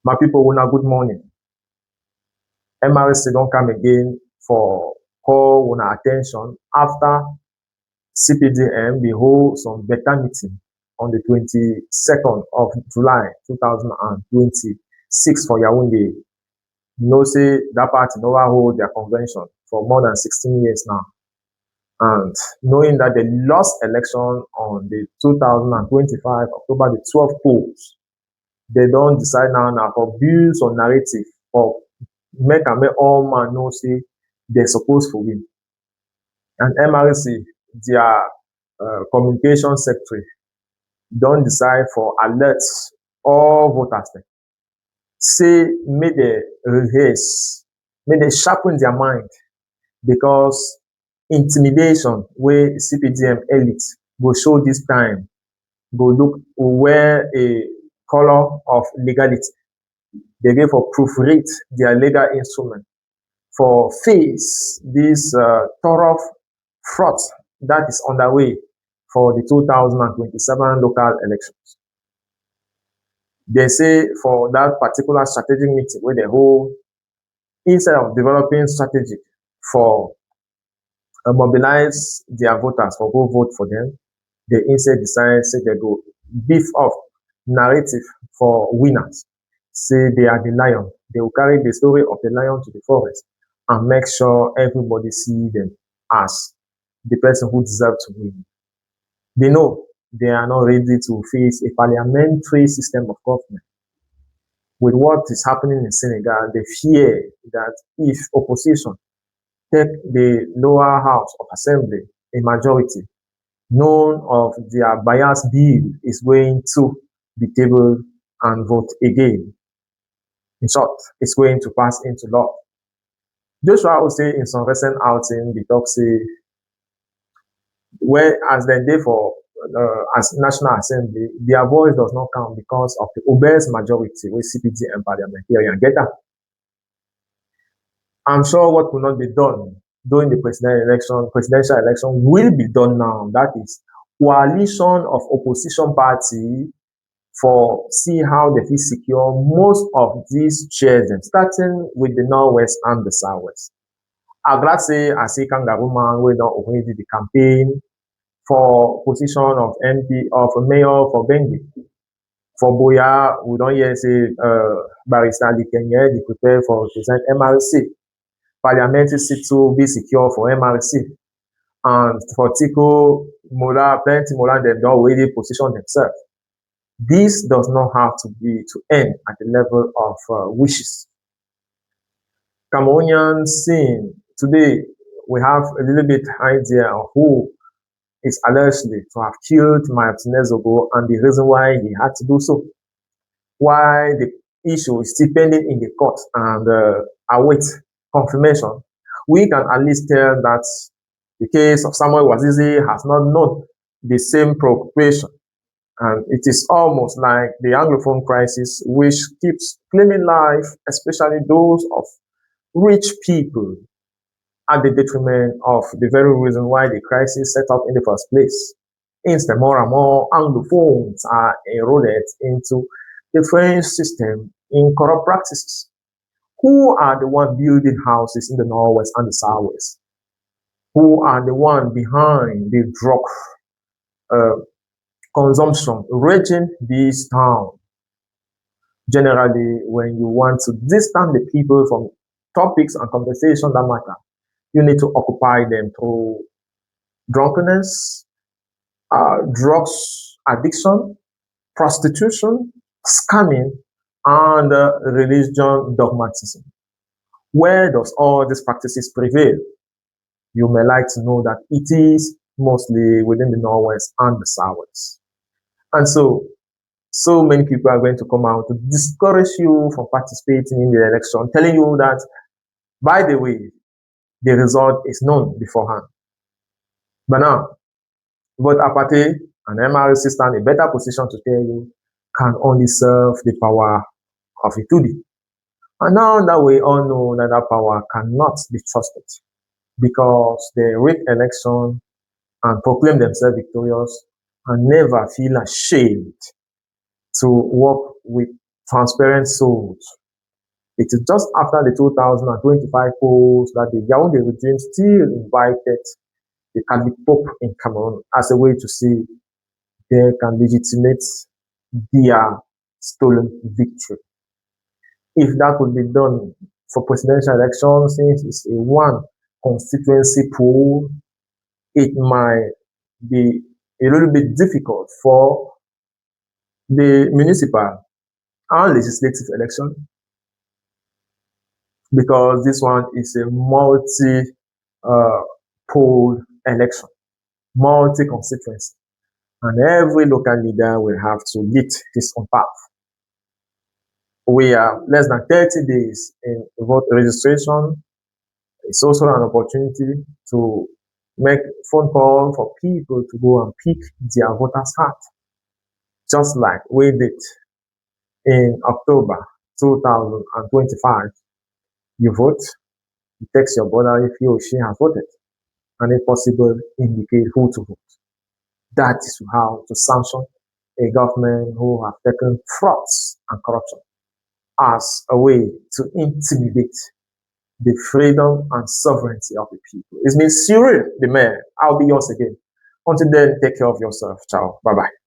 My people, una good morning. MRC don't come again for call una attention after CPDM we hold some better meeting on the 22nd of July 2026 for Yaoundé. You know, say that party never hold their convention for more than 16 years now. And knowing that they lost election on the 2025 October the 12th polls, they don't decide now for views or narrative for make and make all man know say they're supposed to win. And MRC, their communication secretary, don't decide for alerts all voters. Say make they rehearse, make they sharpen their mind because intimidation where CPDM elite will show this time, go look wear a color of legality. They go for proofread their legal instrument for face this thorough fraud that is underway for the 2027 local elections. They say for that particular strategic meeting where they hold, instead of developing strategy for mobilize their voters for go vote for them, they instead decide say they go beef up narrative for winners. Say they are the lion. They will carry the story of the lion to the forest and make sure everybody see them as the person who deserves to win. They know they are not ready to face a parliamentary system of government. With what is happening in Senegal, they fear that if opposition take the lower house of assembly, a majority, none of their bias bill is going to be tabled and vote again. In short, it's going to pass into law. Joshua will say in some recent outing, the talk say, where as they did for as National Assembly, their voice does not count because of the obese majority with CPT and parliamentarian. Get that? I'm sure what will not be done during the presidential election will be done now. That is coalition of opposition party for see how they will secure most of these chairs, starting with the Northwest and the Southwest. I'm glad say I see Kangaroo man we not already did the campaign for position of MP of mayor for Bengue. For Boya, we don't hear say Barrister Kenya they prepare for represent MRC. Parliamentary seat to be secure for MRC. And for Tico, Mola, plenty Mola, they don't already position themselves. This does not have to be to end at the level of wishes. Cameroonian scene today, we have a little bit idea of who is allegedly to have killed Martinez Ogo and the reason why he had to do so. Why the issue is still pending in the court and await confirmation. We can at least tell that the case of Samuel Wazizi has not known the same preoccupation. And it is almost like the Anglophone crisis, which keeps claiming life, especially those of rich people, at the detriment of the very reason why the crisis set up in the first place. Instead, more and more Anglophones are eroded into the French system in corrupt practices. Who are the one building houses in the Northwest and the Southwest? Who are the one behind the drug consumption raging this town? Generally, when you want to distance the people from topics and conversation that matter, you need to occupy them through drunkenness, drugs addiction, prostitution, scamming, and religion dogmatism. Where does all these practices prevail? You may like to know that it is mostly within the Northwest and the Southwest. And so many people are going to come out to discourage you from participating in the election, telling you that, by the way, the result is known beforehand. But now, both Apate and MRC stand in a better position to tell you can only serve the power of Itudi. And now that we all know that that power cannot be trusted because they rig election and proclaim themselves victorious and never feel ashamed to work with transparent souls. It is just after the 2025 polls that the Yaoundé regime still invited the Catholic Pope in Cameroon as a way to see they can legitimate their stolen victory. If that could be done for presidential elections, since it's a one constituency pool, it might be a little bit difficult for the municipal and legislative election because this one is a multi poll election, multi constituency, and every local leader will have to lead his own path. We are less than 30 days in vote registration. It's also an opportunity to make phone call for people to go and pick their voters' heart, just like we did in October 2025. You vote, you text your brother if he or she has voted, and if possible, indicate who to vote. That is how to sanction a government who have taken frauds and corruption as a way to intimidate the freedom and sovereignty of the people. It's been Cyril, the mayor. I'll be yours again. Until then, take care of yourself. Ciao. Bye bye.